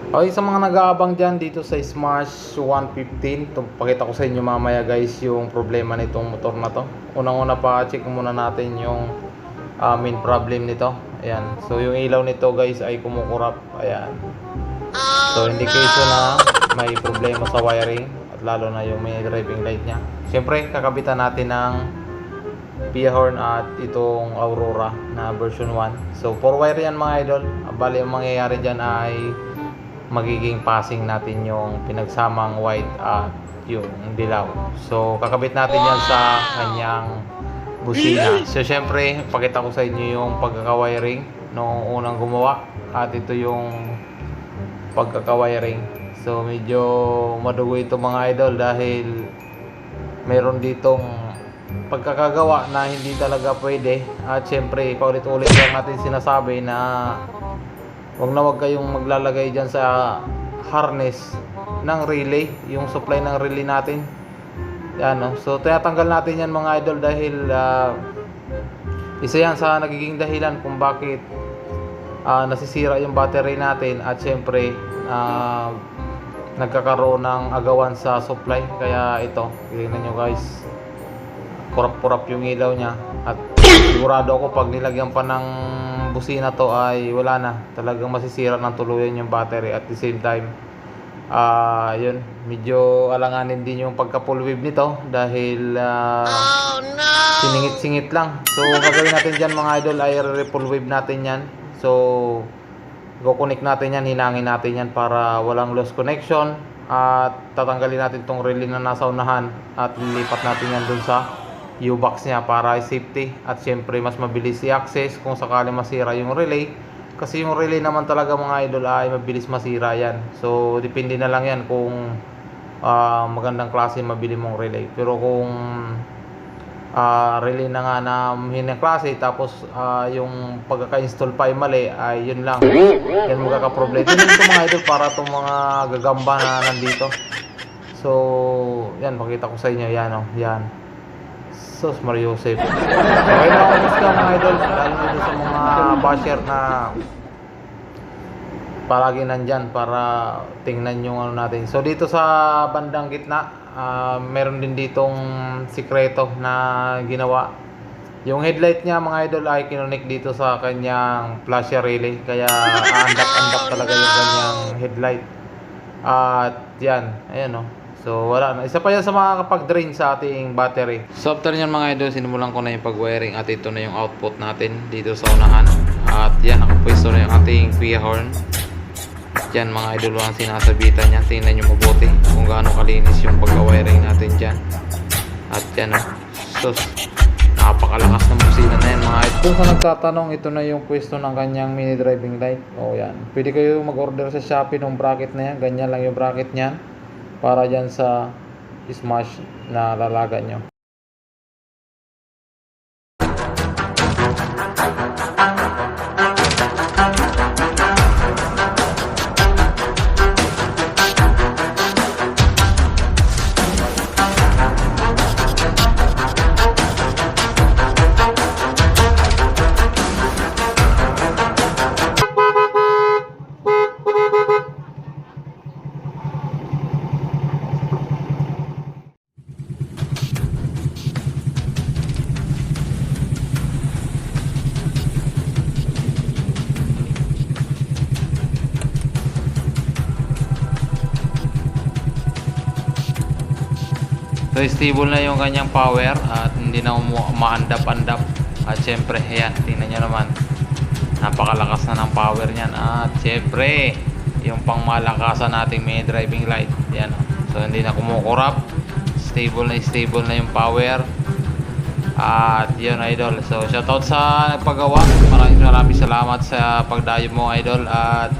Okay, sa mga nag-aabang dyan dito sa Smash 115, pakita ko sa inyo mamaya guys yung problema nitong motor na to. Unang-una pa, check muna natin yung main problem nito. Ayan, so yung ilaw nito guys ay kumukurap. Ayan, so hindi case na may problema sa wiring at lalo na yung may driving light nya. Siyempre, kakabitan natin ng Pia horn at itong Aurora na version 1. So 4 wire yan mga idol. Bali ang mangyayari dyan ay magiging passing natin yung pinagsamang white at yung dilaw. So kakabit natin yan sa kanyang busina. So syempre pakita ko sa inyo yung pagkaka-wiring nung unang gumawa at ito yung pagkaka-wiring. So medyo madugo ito mga idol dahil meron ditong pagkakagawa na hindi talaga pwede. At syempre paulit-ulit lang natin sinasabi na wag kayong maglalagay dyan sa harness ng relay, yung supply ng relay natin. Yan, no? So tinatanggal natin yan mga idol dahil isa yan sa nagiging dahilan kung bakit nasisira yung battery natin. At syempre nagkakaroon ng agawan sa supply. Kaya ito, tingnan nyo guys, kurap-kurap yung ilaw nya. At sigurado ako pag nilagyan pa ng busina to ay wala na, talagang masisira ng tuluyan yung battery. At the same time yun, medyo alanganin din yung pagka full wave nito dahil siningit-singit lang. So gagawin natin dyan mga idol ay full wave natin yan. So go-connect natin yan, hinangin natin yan para walang lost connection. At tatanggalin natin tong relay na nasa unahan at lilipat natin yan dun sa U-box niya para safety. At syempre mas mabilis i-access kung sakali masira yung relay, kasi yung relay naman talaga mga idol ay mabilis masira yan. So depende na lang yan kung magandang klase mabili mong relay. Pero kung relay na nga na hinang klase tapos yung pagkaka-install pa ay mali, ay yun lang, yan magkakaproblema. Ito mga idol para itong mga gagamba na nandito. So yan, pakita ko sa inyo yan, oh, yan. Sus Mario Joseph. Okay na ako gusto mga idol, lalo dito sa mga basher na palagi nandyan para tingnan yung ano natin. So dito sa bandang gitna meron din ditong sikreto na ginawa. Yung headlight niya mga idol ay kinonek dito sa kanyang flasher relay, kaya andap-andap talaga yung kanyang headlight. At yan, ayan, oh. So wala na. Isa pa yan sa mga kapag-drain sa ating battery. So after nyan mga idol, sinimulan ko na yung pag-wiring at ito na yung output natin dito sa unahan. At yan, nakapwesto na yung ating Pia horn. At yan mga idol, ang sinasabitan niya. Tingnan nyo mabuti kung gaano kalinis yung pag-wiring natin dyan. At yan, oh. So napakalakas ng busina na yan mga idol. Kung sa nagtatanong, ito na yung pwesto ng kanyang mini driving light. O yan, pwede kayo mag-order sa Shopee ng bracket na yan. Ganyan lang yung bracket niyan para dyan sa Smash na lalaga nyo. So stable na yung kanyang power at hindi na maandap-andap. At syempre, ayan, tingnan nyo naman, napakalakas na ng power nyan. At syempre, yung pangmalakasan nating may driving light, yan, so hindi na kumukurap, stable na yung power. At yun idol, so shoutout sa nagpagawa, maraming salamat sa pagdayo mo idol. At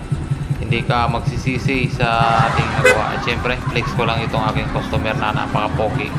hindi ka magsisisi sa ating nagawa. At syempre, flex ko lang itong aking customer na napaka-pogi.